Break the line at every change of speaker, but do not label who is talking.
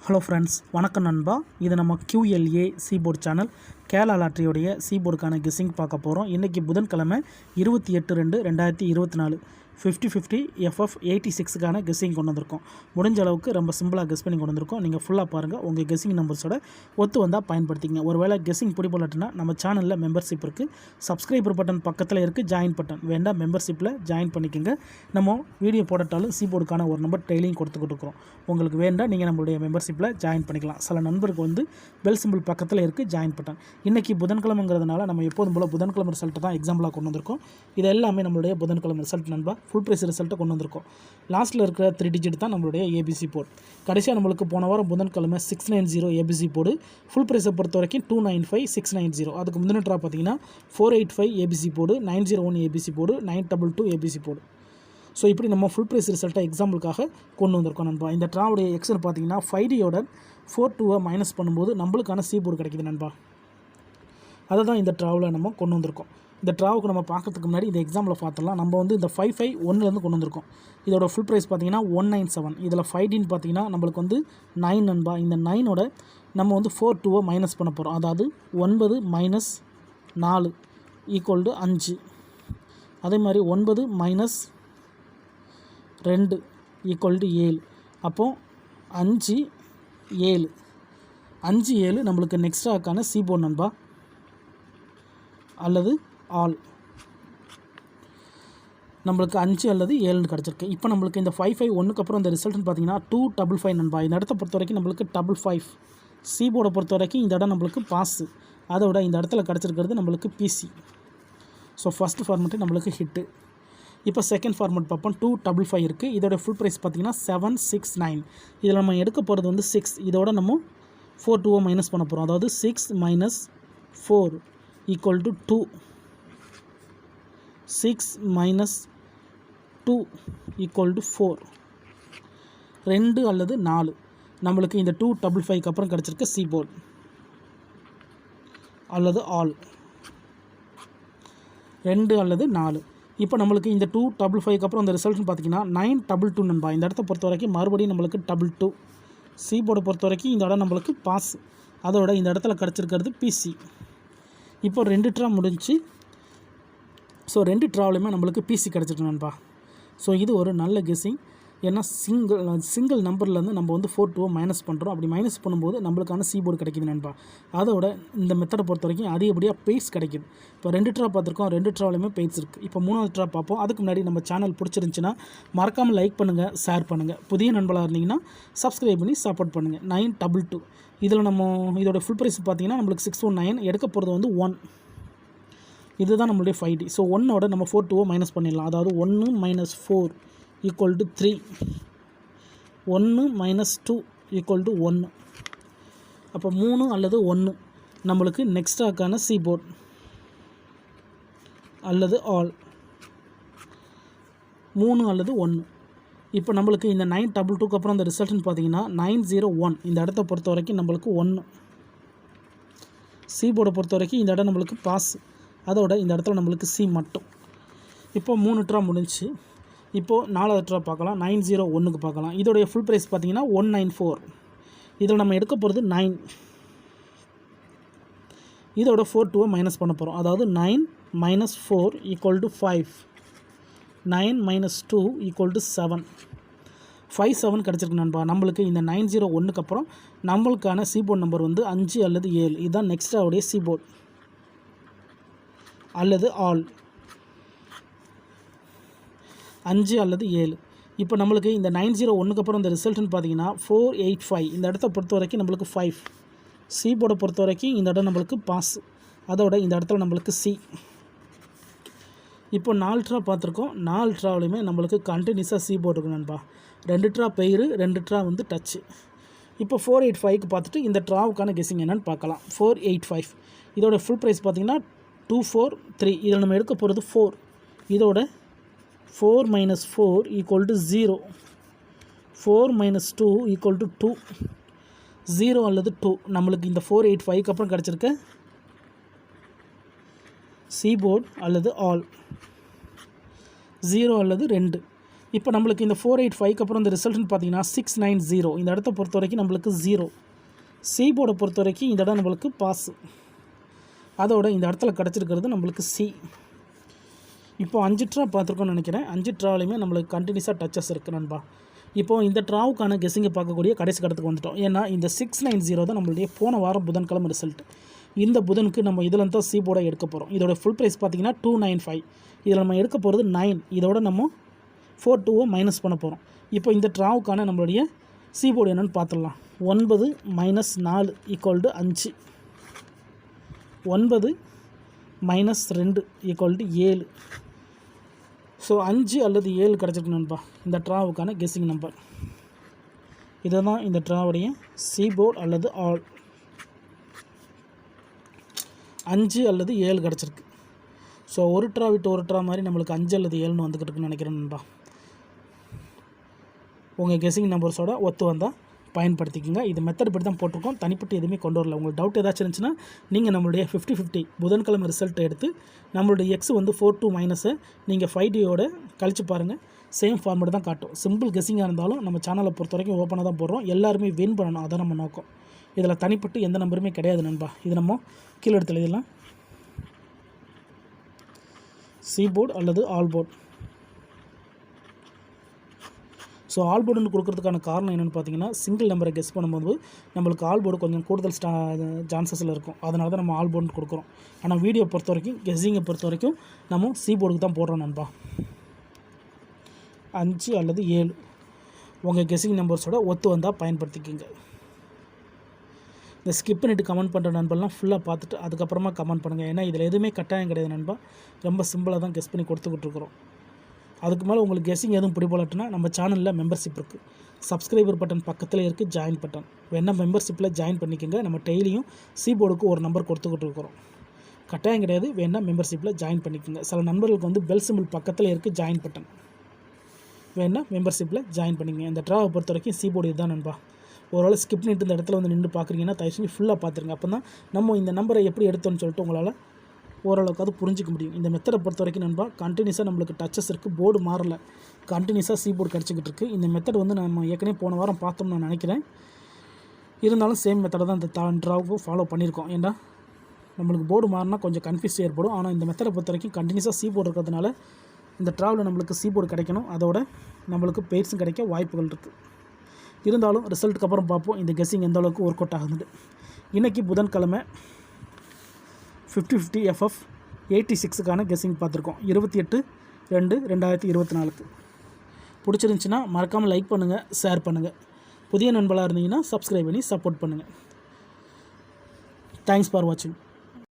Hello friends, வணக்கம் நண்பா. இது நம்ம QLA சீபோர்டு சேனல். கேரளா லாட்டரியோடைய சீபோர்டுக்கான கெஸ்ஸிங் பார்க்க போகிறோம். இன்றைக்கி புதன்கிழமை 28/2/2024 50/50 FF 86க்கான கெஸ்ஸிங் கொண்டு வந்திருக்கோம். முடிஞ்ச அளவுக்கு ரொம்ப சிம்பிளாக கெஸ் பண்ணி கொண்டு வந்திருக்கோம். நீங்கள் ஃபுல்லாக பாருங்கள். உங்கள் கெஸ்ஸிங் நம்பர்ஸோட ஒத்து வந்தால் பயன்படுத்திங்க. ஒரு வேளை கெஸ்ஸிங் பிடிப்படலட்டுனா நம்ம சேனலில் மெம்பர்ஷிப் இருக்குது. சப்ஸ்கிரைபர் பட்டன் பக்கத்தில் இருக்குது, ஜாயின் பட்டன் வேண்டாம், மெம்பர்ஷிப்பில் ஜாயின் பண்ணிக்கோங்க. நம்ம வீடியோ போடட்டாலும் சீபோர்டுக்கான ஒரு நம்பர் டெய்லியும் கொடுத்துக்கிட்டு இருக்கிறோம். உங்களுக்கு வேண்டாம், நீங்கள் நம்மளுடைய மெம்பர்ஷிப்பில் ஜாயின் பண்ணிக்கலாம். சில நண்பருக்கு வந்து பெல் சிம்பிள் பக்கத்தில் இருக்குது, ஜாயின் பட்டன். இன்றைக்கி புதன்கிழமைங்கிறதுனால நம்ம எப்போதும் போல் புதன்கிழமை ரிசல்ட்டை தான் எக்ஸாம்பிளாக கொண்டு வந்திருக்கோம். இது எல்லாமே நம்மளுடைய புதன்கிழமை ரிசல்ட் நண்பா. ஃபுல் ப்ரைஸ் ரிசல்ட்டை கொண்டு வந்திருக்கோம். லாஸ்ட்டில் இருக்கிற 3 டிஜிட் தான் நம்மளுடைய ஏபிசி போர்டு. கடைசியாக நம்மளுக்கு போன வாரம் புதன்கிழமை 690 ஏபிசி போர்டு. ஃபுல் ப்ரைஸை பொறுத்த வரைக்கும் 295,690. அதுக்கு முந்தின ட்ரா பார்த்தீங்கன்னா 485 ABC board, 901 ABC board, 922 ABC board. So இப்படி நம்ம ஃபுல் ப்ரைஸ் ரிசல்ட்டை எக்ஸாம்பிளுக்காக கொண்டு வந்திருக்கோம் நண்பா. இந்த ட்ராவுடைய எக்ஸல் பார்த்தீங்கன்னா 5Dயோட 4-2 மைனஸ் பண்ணும்போது நம்மளுக்கான சி போர்டு கிடைக்குது நண்பா. அதை தான் இந்த ட்ராவில் நம்ம கொண்டு வந்திருக்கோம். இந்த ட்ராவுக்கு நம்ம பார்க்கறதுக்கு முன்னாடி இந்த எக்ஸாம்பிள் பார்த்துடலாம். நம்ம வந்து இந்த 551 கொண்டு வந்திருக்கோம். இதோட ஃபுல் ப்ரைஸ் பார்த்தீங்கன்னா 197. இதில் 5Dன்னு பார்த்தீங்கன்னா நம்மளுக்கு வந்து 9 நண்பா. இந்த 9ஓட நம்ம வந்து 4-2 மைனஸ் பண்ண போகிறோம். அதாவது 9 மைனஸ் 4 ஈக்குவல் டு 5. அதே மாதிரி 9 மைனஸ் 2 ஈக்குவல் டு 7. அப்போது 5 7 5 7 நம்மளுக்கு நெக்ஸ்ட்டாக்கான சி போர்டு நண்பா, அல்லது ஆல். நம்மளுக்கு 5 அல்லது 7 கிடச்சிருக்கு. இப்போ நம்மளுக்கு இந்த 551க்கு அப்புறம் இந்த ரிசல்ட்னு பார்த்தீங்கன்னா 255 நண்பா. இந்த இடத்த பொறுத்த வரைக்கும் நம்மளுக்கு 55. சி போர்டை பொறுத்த வரைக்கும் இந்த இடம் நம்மளுக்கு பாஸு. அதோட இந்த இடத்துல கிடச்சிருக்கிறது நம்மளுக்கு பிசி. ஸோ ஃபஸ்ட்டு ஃபார்மெட்டு நம்மளுக்கு ஹிட்டு. இப்போ செகண்ட் ஃபார்மெட் பார்ப்போம். 255 இருக்குது. இதோட ஃபுல் ப்ரைஸ் பார்த்தீங்கன்னா 769. இதில் நம்ம எடுக்க போகிறது வந்து 6. இதோட நம்ம 4-2 மைனஸ் பண்ண போகிறோம். அதாவது 6 minus 4 equal to 2. 6 minus 2 equal to 4. 2 அல்லது 4 நம்மளுக்கு இந்த 255க்கு அப்புறம் கிடச்சிருக்க சி போர்டு அல்லது ஆல். 2 அல்லது 4. இப்போ நம்மளுக்கு இந்த 255க்கு அப்புறம் அந்த ரிசல்ட்னு பார்த்தீங்கன்னா 922 நண்பா. இந்த இடத்த பொறுத்த வரைக்கும் மறுபடியும் நம்மளுக்கு 22. சி போர்டை பொறுத்த வரைக்கும் இந்த இடம் நம்மளுக்கு பாஸ். அதோட இந்த இடத்துல கிடச்சிருக்கிறது பிசி. இப்போ 2 ட்ரா முடிஞ்சு. ஸோ 2 ட்ராவிலையுமே நம்மளுக்கு பிசி கிடச்சிருக்கு நண்பா. ஸோ இது ஒரு நல்ல கெஸ்ஸிங். ஏன்னா சிங்கிள் நம்பர்லேருந்து நம்ம வந்து 4-2 மைனஸ் பண்ணுறோம். அப்படி மைனஸ் பண்ணும்போது நம்மளுக்கான சி போர்டு கிடைக்கிது நண்பா. அதோட இந்த மெத்தடை பொறுத்த வரைக்கும் அதிகப்படியாக பெய்ட்ஸ் கிடைக்கிது. இப்போ 2 ட்ரா பார்த்துருக்கோம். 2 ட்ராவிலையுமே பெய்ட்ஸ் இருக்குது. இப்போ 3வது ட்ரா பார்ப்போம். அதுக்கு முன்னாடி நம்ம சேனல் பிடிச்சிருந்துச்சின்னா மறக்காமல் லைக் பண்ணுங்கள், ஷேர் பண்ணுங்கள். புதிய நண்பர்களாக இருந்தீங்கன்னா சப்ஸ்கிரைப் பண்ணி சப்போர்ட் பண்ணுங்கள். 922 இதில் நம்ம இதோட ஃபுல் ப்ரைஸ் பார்த்தீங்கன்னா நம்மளுக்கு 619. எடுக்க போகிறது வந்து 1. இதுதான் நம்மளுடைய 5D. ஸோ 1ஓட நம்ம 4-2 மைனஸ் பண்ணிடலாம். அதாவது 1 minus 4 equal to 3. 1 minus 2 equal to 1. அப்போ 3 அல்லது 1 நம்மளுக்கு நெக்ஸ்ட்டாக்கான சி போர்டு அல்லது ஆல். 3 அல்லது 1. இப்போ நம்மளுக்கு இந்த 922க்கு அப்புறம் அந்த ரிசல்ட்னு பார்த்தீங்கன்னா 901. இந்த இடத்த பொறுத்த வரைக்கும் நம்மளுக்கு 1. சி போர்டை பொறுத்த வரைக்கும் இந்த இடம் நம்மளுக்கு பாஸ். அதோட இந்த இடத்துல நம்மளுக்கு சி மட்டும். இப்போ 3 ட்ரா முடிஞ்சு. இப்போது 4வது ட்ரா பார்க்கலாம். 901க்கு பார்க்கலாம். இதோடைய ஃபுல் ப்ரைஸ் பார்த்தீங்கன்னா 194. இதில் நம்ம எடுக்க போகிறது 9. இதோட 4-2 மைனஸ் பண்ண போகிறோம். அதாவது 9 minus 4 equal to 5. 9 minus 2 equal to 7. 57 கிடச்சிருக்கு நண்பா. நம்மளுக்கு இந்த 901க்கு அப்புறம் நம்மளுக்கான சி போர்டு நம்பர் வந்து 5 அல்லது 7. இதுதான் நெக்ஸ்ட்டாவுடைய சி போர்டு அல்லது ஆல். 5 அல்லது 7. இப்போ நம்மளுக்கு இந்த 901க்கு அப்புறம் இந்த ரிசல்ட்னு பார்த்தீங்கன்னா 485. இந்த இடத்த பொறுத்த வரைக்கும் நம்மளுக்கு 5. சி போர்டை பொறுத்த வரைக்கும் இந்த இடம் நம்மளுக்கு பாஸ். அதோட இந்த இடத்துல நம்மளுக்கு சி. இப்போ 4 ட்ரா பார்த்துருக்கோம். 4 ட்ராவிலையுமே நம்மளுக்கு கண்டினியூஸாக சி போர்டு இருக்கு நண்பா. 2 ட்ரா பெயர், 2 ட்ரா வந்து டச்சு. இப்போ 485க்கு பார்த்துட்டு இந்த ட்ராவுக்கான கெஸ்ஸிங் என்னென்னு பார்க்கலாம். 485 இதோட ஃபுல் ப்ரைஸ் பார்த்தீங்கன்னா 243. இதில் நம்ம எடுக்க போகிறது 4. இதோட 4 minus 4 equal to 0. 4 minus 2 equal to 2. 0 அல்லது 2 நம்மளுக்கு இந்த 485க்கு அப்புறம் கிடச்சிருக்க சி போர்டு அல்லது ஆல். 0 அல்லது 2 இப்போ நம்மளுக்கு இந்த 485க்கு அப்புறம் இந்த ரிசல்ட்னு பார்த்தீங்கன்னா 690. இந்த இடத்த பொறுத்த வரைக்கும் நம்மளுக்கு 0. சி போர்டை பொறுத்த வரைக்கும் இந்த இடம் நம்மளுக்கு பாஸ். அதோட இந்த இடத்துல கிடச்சிருக்கிறது நம்மளுக்கு சி. இப்போ 5 ட்ரா பார்த்துருக்கோன்னு நினைக்கிறேன். 5 ட்ராவிலையுமே நம்மளுக்கு கண்டினியூஸாக டச்சஸ் இருக்குது நண்பா. இப்போது இந்த ட்ராவுக்கான கெஸ்ஸிங்கை பார்க்கக்கூடிய கடைசி கடத்துக்கு வந்துட்டோம். ஏன்னா இந்த 690 தான் நம்மளுடைய போன வாரம் புதன்கிழமை ரிசல்ட். இந்த புதனுக்கு நம்ம இதில் தான் சி போர்டை எடுக்க போகிறோம். இதோட ஃபுல் ப்ரைஸ் பார்த்திங்கன்னா 295. இதில் நம்ம எடுக்க போகிறது 9. இதோட நம்ம 42 மைனஸ் பண்ண போகிறோம். இப்போ இந்த ட்ராவுக்கான நம்மளுடைய சி போர்டு என்னென்னு பார்த்துடலாம். 9 - 4 = 5. 9 - 2 = 7. ஸோ 5 அல்லது 7 கிடச்சிருக்கு நண்பா இந்த ட்ராவுக்கான கெஸ்ஸிங் நம்பர். இதை தான் இந்த ட்ராவுடைய சி போர்டு அல்லது ஆல். 5 அல்லது 7 கிடச்சிருக்கு. ஸோ ஒரு ட்ரா விட்டு ஒரு ட்ரா மாதிரி நம்மளுக்கு 5 அல்லது 7ன்னு வந்துக்கிட்டு இருக்குன்னு நினைக்கிறேன் நண்பா. உங்கள் கெஸ்ஸிங் நம்பர்ஸோட ஒத்து வந்தால் பயன்படுத்திக்கோங்க. இது மெத்தட் படி தான் போட்டிருக்கோம். தனிப்பட்டு எதுவுமே கொண்டு வரல. உங்களுக்கு டவுட் ஏதாச்சும் இருந்துச்சுன்னா நீங்கள் நம்மளுடைய 50-50 புதன்கிழமை ரிசல்ட்டை எடுத்து நம்மளுடைய எக்ஸ் வந்து 42 மைனஸை நீங்கள் 5Dயோட கழிச்சு பாருங்கள். சேம் ஃபார்மேட் தான் காட்டும். சிம்பிள் கெஸ்ஸிங்காக இருந்தாலும் நம்ம சேனலை பொறுத்த வரைக்கும் ஓப்பனாக தான் போடுறோம். எல்லாருமே வின் பண்ணணும், அதான் நம்ம நோக்கம். இதில் தனிப்பட்டு எந்த நம்பருமே கிடையாது நண்பா. இது நம்ம கீழே எடுத்து எழுதலாம். சி போர்டு அல்லது ஆல் போர்டு. ஸோ ஆல் போர்டுன்னு கொடுக்குறதுக்கான காரணம் என்னென்னு பார்த்தீங்கன்னா, சிங்கிள் நம்பரை கெஸ் பண்ணும்போது நம்மளுக்கு ஆல் போர்டு கொஞ்சம் கூடுதல் சான்சஸில் இருக்கும். அதனால தான் நம்ம ஆல் போர்டுன்னு கொடுக்குறோம். ஆனால் வீடியோ பொறுத்த வரைக்கும் கெஸ்ஸிங்கை பொறுத்த வரைக்கும் நம்ம சி போர்டுக்கு தான் போடுறோம் நண்பா. 5 அல்லது 7 உங்கள் கெஸ்ஸிங் நம்பர்ஸோட ஒத்து வந்தால் பயன்படுத்திக்கோங்க. இந்த ஸ்கிப் பண்ணிவிட்டு கமெண்ட் பண்ணுற நண்பர்லாம் ஃபுல்லாக பார்த்துட்டு அதுக்கப்புறமா கமெண்ட் பண்ணுங்கள். ஏன்னா இதில் எதுவுமே கட்டாயம் கிடையாது நண்பா. ரொம்ப சிம்பிளாக தான் கெஸ் பண்ணி கொடுத்துக்கிட்டு இருக்கிறோம். அதுக்கு மேலே உங்களுக்கு கெஸ்ஸிங் எதுவும் பிடிபடட்டுன்னா நம்ம சேனலில் மெம்பர்ஷிப் இருக்குது. சப்ஸ்கிரைபர் பட்டன் பக்கத்தில் இருக்குது ஜாயின் பட்டன். வேணால் மெம்பர்ஷிப்பில் ஜாயின் பண்ணிக்கோங்க. நம்ம டெய்லியும் சி போர்டுக்கு ஒரு நம்பர் கொடுத்துக்கிட்டு இருக்கிறோம். கட்டாயம் கிடையாது. வேணால் மெம்பர்ஷிப்பில் ஜாயின் பண்ணிக்கோங்க. சில நண்பர்களுக்கு வந்து பெல் சிம்பிள் பக்கத்தில் இருக்குது ஜாயின் பட்டன். வேணால் மெம்பர்ஷிப்பில் ஜாயின் பண்ணிக்கோங்க. இந்த ட்ராவை பொறுத்த வரைக்கும் சி போர்டு இதுதான் நண்பா. ஒருவேளை ஸ்கிப் பண்ணிட்டு இந்த இடத்துல வந்து நின்று பார்க்குறீங்கன்னா தயவு செஞ்சு ஃபுல்லாக பார்த்துருங்க. அப்போ தான் நம்ம இந்த நம்பரை எப்படி எடுத்தோன்னு சொல்லிட்டு உங்களால் ஓரளவுக்கு அது புரிஞ்சிக்க முடியும். இந்த மெத்தடை பொறுத்த வரைக்கும் நண்பா கண்டினியூஸாக நம்மளுக்கு டச்சஸ் இருக்குது. போர்டு மாறலை. கண்டினியூஸாக சி போர்டு கிடச்சிக்கிட்டு இருக்குது. இந்த மெத்தட் வந்து நம்ம ஏற்கனவே போன வாரம் பார்த்தோம்னு நான் நினைக்கிறேன். இருந்தாலும் சேம் மெத்தடை தான் இந்த ட்ராவுக்கும் ஃபாலோ பண்ணியிருக்கோம். ஏன்னா நம்மளுக்கு போர்டு மாறினா கொஞ்சம் கன்ஃபியூஸ் ஏற்படும். ஆனால் இந்த மெத்தடை பொறுத்த வரைக்கும் கண்டினியூஸாக சி போர்டு இருக்கிறதுனால இந்த ட்ராவில் நம்மளுக்கு சி போர்டு கிடைக்கணும். அதோட நம்மளுக்கு பெயர்ஸும் கிடைக்க வாய்ப்புகள் இருக்குது. இருந்தாலும் ரிசல்ட்டுக்கு அப்புறம் பார்ப்போம் இந்த கெஸ்ஸிங் எந்த அளவுக்கு ஒர்க் அவுட் ஆகுதுன்னு. இன்றைக்கி புதன்கிழமை 50-50 FF 86க்கான கெஸ்ஸிங் பார்த்துருக்கோம். 28/2/2024. பிடிச்சிருந்துச்சின்னா மறக்காமல் லைக் பண்ணுங்கள், ஷேர் பண்ணுங்கள். புதிய நண்பர்களாக இருந்தீங்கன்னா சப்ஸ்கிரைப் பண்ணி சப்போர்ட் பண்ணுங்கள். தேங்க்ஸ் ஃபார் வாட்சிங்.